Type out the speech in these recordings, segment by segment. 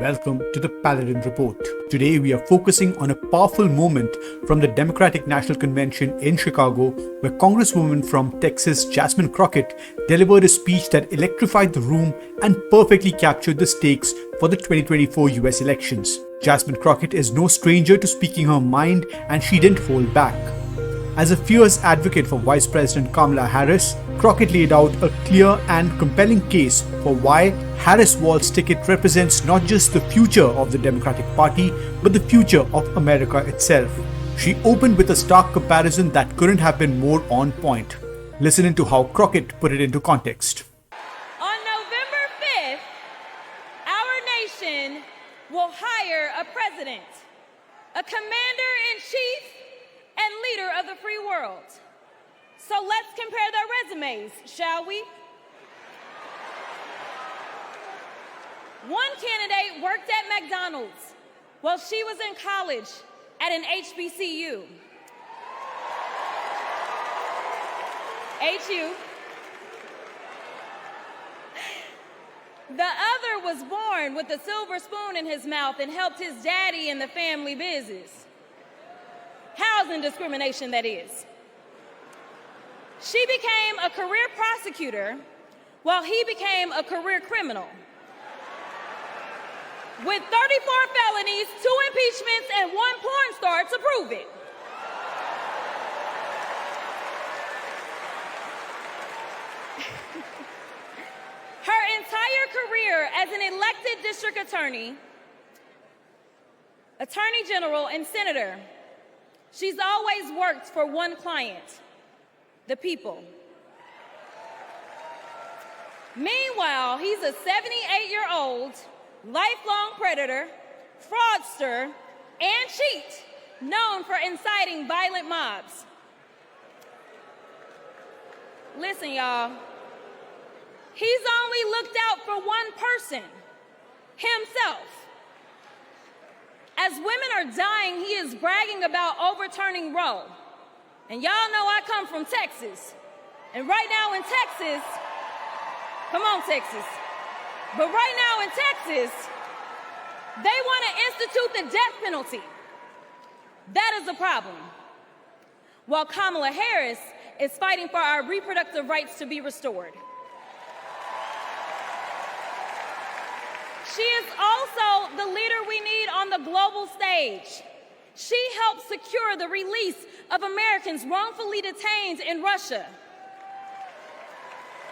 Welcome to the Paladin Report. Today we are focusing on a powerful moment from the Democratic National Convention in Chicago, where Congresswoman from Texas Jasmine Crockett delivered a speech that electrified the room and perfectly captured the stakes for the 2024 US elections. Jasmine Crockett is no stranger to speaking her mind, and she didn't hold back. As a fierce advocate for Vice President Kamala Harris, Crockett laid out a clear and compelling case for why Harris-Walz's ticket represents not just the future of the Democratic Party, but the future of America itself. She opened with a stark comparison that couldn't have been more on point. Listen into how Crockett put it into context. On November 5th, our nation will hire a president, a commander-in-chief, and leader of the free world. So let's compare their resumes, shall we? One candidate worked at McDonald's while she was in college at an HBCU. HU. The other was born with a silver spoon in his mouth and helped his daddy in the family business. Housing discrimination, that is. She became a career prosecutor while he became a career criminal. With 34 felonies, 2 impeachments, and 1 porn star to prove it. Her entire career as an elected district attorney, attorney general, and senator, she's always worked for one client, the people. Meanwhile, he's a 78-year-old, lifelong predator, fraudster, and cheat, known for inciting violent mobs. Listen, y'all, he's only looked out for one person, himself. As women are dying, he is bragging about overturning Roe. And y'all know I come from Texas. And right now in Texas, come on, Texas. But right now in Texas, they want to institute the death penalty. That is the problem. While Kamala Harris is fighting for our reproductive rights to be restored. She is also the leader we need on the global stage. She helped secure the release of Americans wrongfully detained in Russia.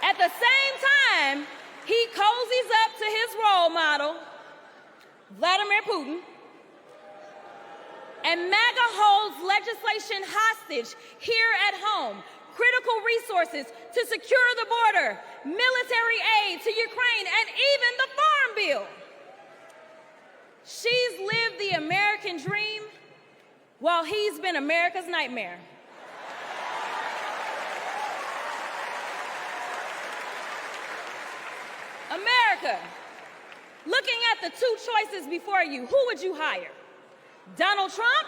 At the same time, he cozies up to his role model, Vladimir Putin, and MAGA holds legislation hostage here at home, critical resources to secure the border, military aid to Ukraine, and even the Farm Bill. She's lived the American dream while he's been America's nightmare. America, looking at the 2 choices before you, who would you hire? Donald Trump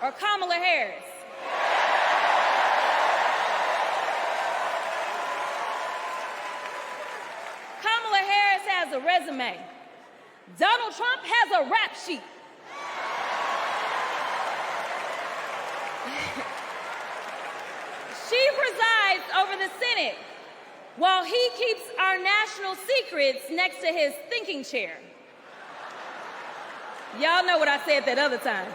or Kamala Harris? Kamala Harris has a resume. Donald Trump has a rap sheet. She presides over the Senate while he keeps our national secrets next to his thinking chair. Y'all know what I said that other time.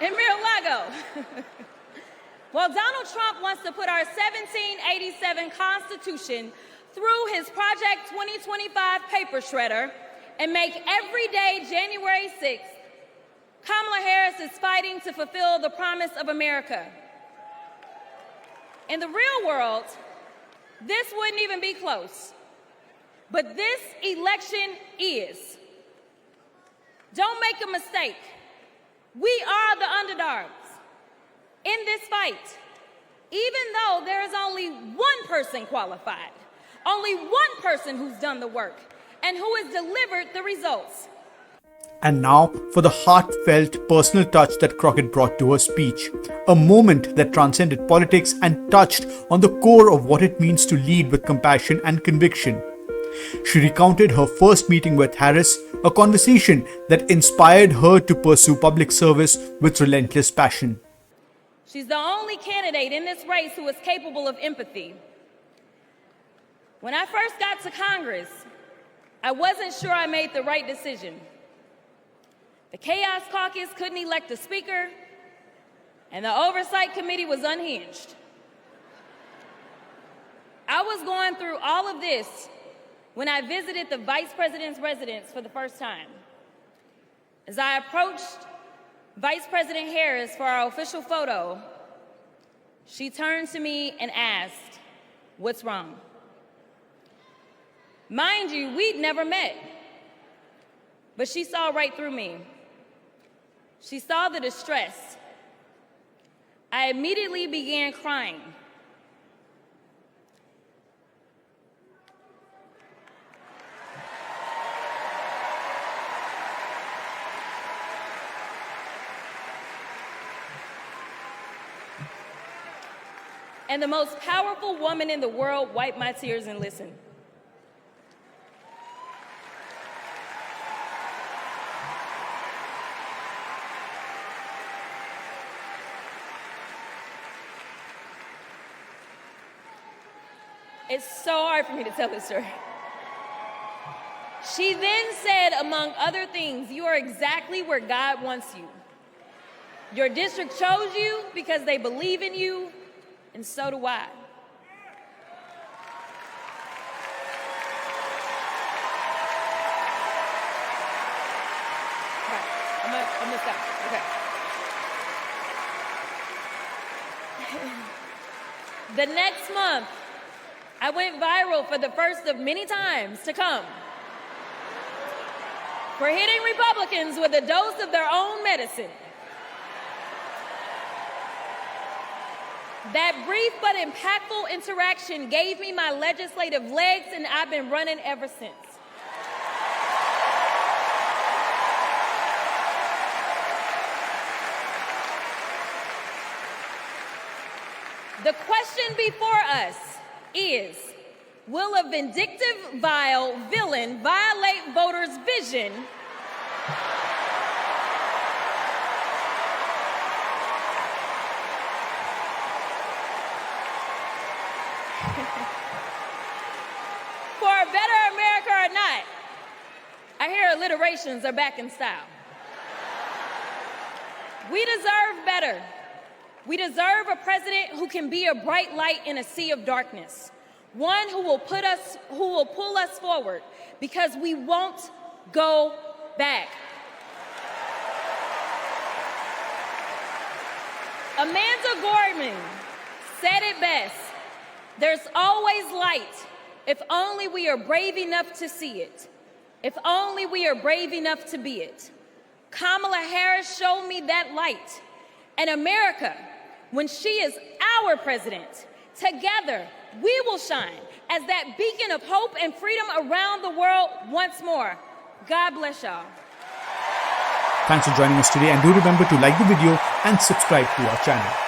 In Mar-A-Lago. While Donald Trump wants to put our 1787 Constitution through his Project 2025 paper shredder and make every day January 6th, Kamala Harris is fighting to fulfill the promise of America. In the real world, this wouldn't even be close. But this election is. Don't make a mistake. We are the underdogs in this fight, even though there is only one person qualified, only one person who's done the work, and who has delivered the results. And now for the heartfelt personal touch that Crockett brought to her speech, a moment that transcended politics and touched on the core of what it means to lead with compassion and conviction. She recounted her first meeting with Harris, a conversation that inspired her to pursue public service with relentless passion. She's the only candidate in this race who is capable of empathy. When I first got to Congress, I wasn't sure I made the right decision. The Chaos Caucus couldn't elect a speaker, and the Oversight Committee was unhinged. I was going through all of this when I visited the Vice President's residence for the first time. As I approached Vice President Harris for our official photo, she turned to me and asked, "What's wrong?" Mind you, we'd never met, but she saw right through me. She saw the distress. I immediately began crying. And the most powerful woman in the world wiped my tears and listened. It's so hard for me to tell this story. She then said, among other things, "You are exactly where God wants you. Your district chose you because they believe in you, and so do I." Right. I'm gonna stop. Okay. The next month, I went viral for the first of many times to come for hitting Republicans with a dose of their own medicine. That brief but impactful interaction gave me my legislative legs, and I've been running ever since. The question before us is, will a vindictive, vile villain violate voters' vision for a better America or not? I hear alliterations are back in style. We deserve better. We deserve a president who can be a bright light in a sea of darkness. One who will pull us forward, because we won't go back. Amanda Gorman said it best: "There's always light if only we are brave enough to see it, if only we are brave enough to be it." Kamala Harris showed me that light. And America, when she is our president, together we will shine as that beacon of hope and freedom around the world once more. God bless y'all. Thanks for joining us today, and do remember to like the video and subscribe to our channel.